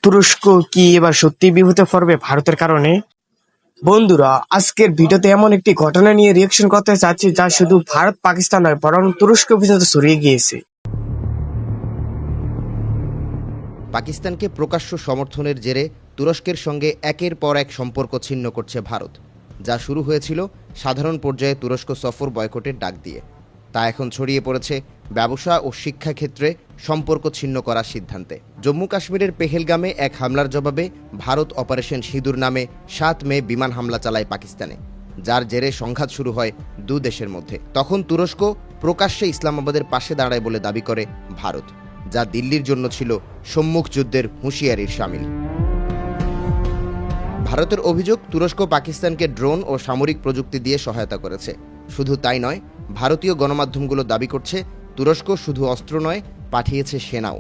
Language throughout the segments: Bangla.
তুরস্ক কি এবার সত্যিই বিপদে পড়বে ভারতের কারণে? বন্ধুরা, আজকের ভিডিওতে এমন একটি ঘটনা নিয়ে রিয়েকশন করতে চাচ্ছি যা শুধু ভারত পাকিস্তান নয় বরং তুরস্ক পর্যন্ত ছড়িয়ে গিয়েছে। পাকিস্তানকে প্রকাশ্য সমর্থনের জেরে তুরস্কের সঙ্গে একের পর এক সম্পর্ক ছিন্ন করছে ভারত, যা শুরু হয়েছিল সাধারণ পর্যায়ে তুরস্ক সফর বয়কটের ডাক দিয়ে। তা এখন ছড়িয়ে পড়েছে ব্যবসা ও শিক্ষাক্ষেত্রে সম্পর্ক ছিন্ন করার সিদ্ধান্তে। জম্মু কাশ্মীরের পেহেলগামে এক হামলার জবাবে ভারত অপারেশন সিঁদুর নামে ৭ মে বিমান হামলা চালায় পাকিস্তানে, যার জেরে সংঘাত শুরু হয় দু দেশের মধ্যে। তখন তুরস্ক প্রকাশ্যে ইসলামাবাদের পাশে দাঁড়ায় বলে দাবি করে ভারত, যা দিল্লির জন্য ছিল সম্মুখ যুদ্ধের হুঁশিয়ারির শামিল। ভারতের অভিযোগ, তুরস্ক পাকিস্তানকে ড্রোন ও সামরিক প্রযুক্তি দিয়ে সহায়তা করেছে। শুধু তাই নয়, ভারতীয় গণমাধ্যমগুলো দাবি করছে তুরস্ক শুধু অস্ত্র নয়, পাঠিয়েছে সেনাও।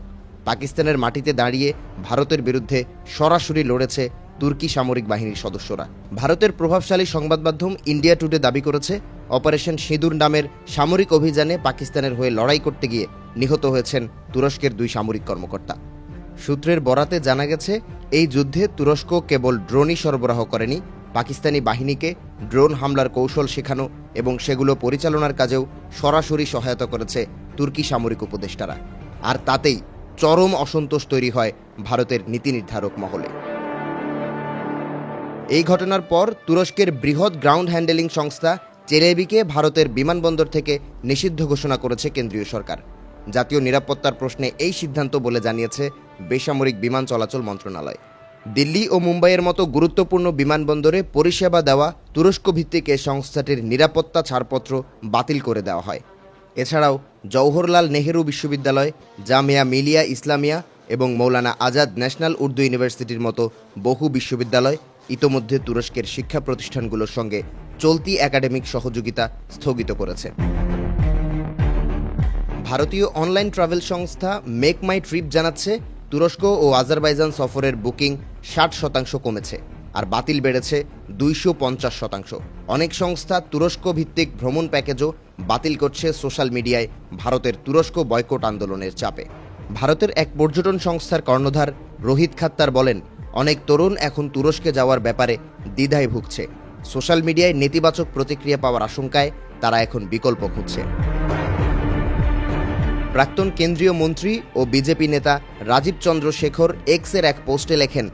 পাকিস্তানের মাটিতে দাঁড়িয়ে ভারতের বিরুদ্ধে সরাসরি লড়েছে তুর্কি সামরিক বাহিনীর সদস্যরা। ভারতের প্রভাবশালী সংবাদ মাধ্যম ইন্ডিয়া টুডে দাবি করেছে, অপারেশন সিঁদুর নামের সামরিক অভিযানে পাকিস্তানের হয়ে লড়াই করতে গিয়ে নিহত হয়েছেন তুরস্কের 2 সামরিক কর্মকর্তা। সূত্রের বরাতে জানা গেছে, এই যুদ্ধে তুরস্ক কেবল ড্রোনই সরবরাহ করেনি, পাকিস্তানি বাহিনীকে ড্রোন হামলার কৌশল শেখানো এবং সেগুলো পরিচালনার কাজেও সরাসরি সহায়তা করেছে তুর্কি সামরিক উপদেষ্টারা। আর তাতেই চরম অসন্তোষ তৈরি হয় ভারতের নীতি নির্ধারক মহলে। এই ঘটনার পর তুরস্কের বৃহৎ গ্রাউন্ড হ্যান্ডেলিং সংস্থা চেলেবিকে ভারতের বিমানবন্দর থেকে নিষিদ্ধ ঘোষণা করেছে কেন্দ্রীয় সরকার। জাতীয় নিরাপত্তার প্রশ্নে এই সিদ্ধান্ত বলে জানিয়েছে বেসামরিক বিমান চলাচল মন্ত্রণালয়। দিল্লি ও মুম্বাইয়ের মতো গুরুত্বপূর্ণ বিমানবন্দরে পরিষেবা দেওয়া তুরস্ক ভিত্তিক এই সংস্থাটির নিরাপত্তা ছাড়পত্র বাতিল করে দেওয়া হয়। এছাড়াও জওহরলাল নেহেরু বিশ্ববিদ্যালয়, জামিয়া মিলিয়া ইসলামিয়া এবং মৌলানা আজাদ ন্যাশনাল উর্দু ইউনিভার্সিটির মতো বহু বিশ্ববিদ্যালয় ইতোমধ্যে তুরস্কের শিক্ষা প্রতিষ্ঠানগুলোর সঙ্গে চলতি একাডেমিক সহযোগিতা স্থগিত করেছে। ভারতীয় অনলাইন ট্রাভেল সংস্থা মেক মাই ট্রিপ জানাচ্ছে, তুরস্ক ও আজারবাইজান সফরের বুকিং 60% কমেছে, আর বাতিল বেড়েছে 250%। অনেক সংস্থা তুরস্ক ভিত্তিক ভ্রমণ প্যাকেজও বাতিল করছে সোশ্যাল মিডিয়ায় ভারতের তুরস্ক বয়কট আন্দোলনের চাপে। ভারতের এক পর্যটন সংস্থার কর্ণধার রোহিত খাত্তার বলেন, অনেক তরুণ এখন তুরস্কে যাওয়ার ব্যাপারে দ্বিধায় ভুগছে। সোশ্যাল মিডিয়ায় নেতিবাচক প্রতিক্রিয়া পাওয়ার আশঙ্কায় তারা এখন বিকল্প খুঁজছে। প্রাক্তন কেন্দ্রীয় মন্ত্রী ও বিজেপি নেতা রাজীব চন্দ্র শেখর এক্সের এক পোস্টে লেখেন,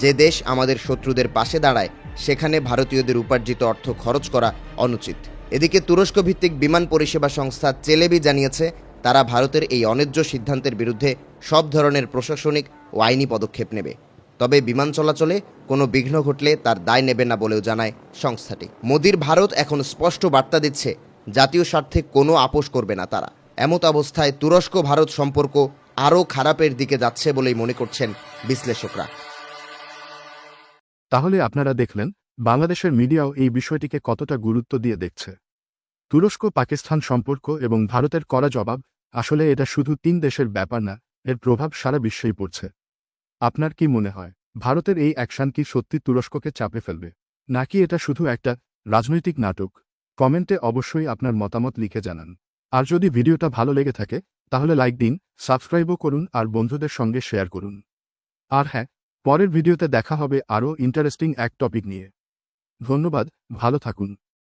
যে দেশ আমাদের শত্রুদের পাশে দাঁড়ায় সেখানে ভারতীয়দের উপার্জিত অর্থ খরচ করা অনুচিত। এদিকে তুরস্ক ভিত্তিক বিমান পরিষেবা সংস্থা চেলেবি জানিয়েছে, তারা ভারতের এই অন্যায্য সিদ্ধান্তের বিরুদ্ধে সব ধরনের প্রশাসনিক ও আইনি পদক্ষেপ নেবে। তবে বিমান চলাচলে কোনো বিঘ্ন ঘটলে তার দায় নেবে না বলেও জানায় সংস্থাটি। মোদির ভারত এখন স্পষ্ট বার্তা দিচ্ছে, জাতীয় স্বার্থে কোনো আপোষ করবে না তারা। এমত অবস্থায় তুরস্ক ভারত সম্পর্ক আরও খারাপের দিকে যাচ্ছে বলেই মনে করছেন বিশ্লেষকরা। তাহলে আপনারা দেখলেন বাংলাদেশের মিডিয়াও এই বিষয়টিকে কতটা গুরুত্ব দিয়ে দেখছে। তুরস্ক পাকিস্তান সম্পর্ক এবং ভারতের কড়া জবাব, আসলে এটা শুধু 3 দেশের ব্যাপার না, এর প্রভাব সারা বিশ্বেই পড়ছে। আপনার কি মনে হয়, ভারতের এই অ্যাকশন কি সত্যি তুরস্ককে চাপে ফেলবে, নাকি এটা শুধু একটা রাজনৈতিক নাটক? কমেন্টে অবশ্যই আপনার মতামত লিখে জানান। আর যদি ভিডিওটা ভালো লেগে থাকে তাহলে লাইক দিন, সাবস্ক্রাইবও করুন আর বন্ধুদের সঙ্গে শেয়ার করুন। আর হ্যাঁ, পরের ভিডিওতে দেখা হবে আরও ইন্টারেস্টিং এক টপিক নিয়ে। ধন্যবাদ, ভালো থাকুন।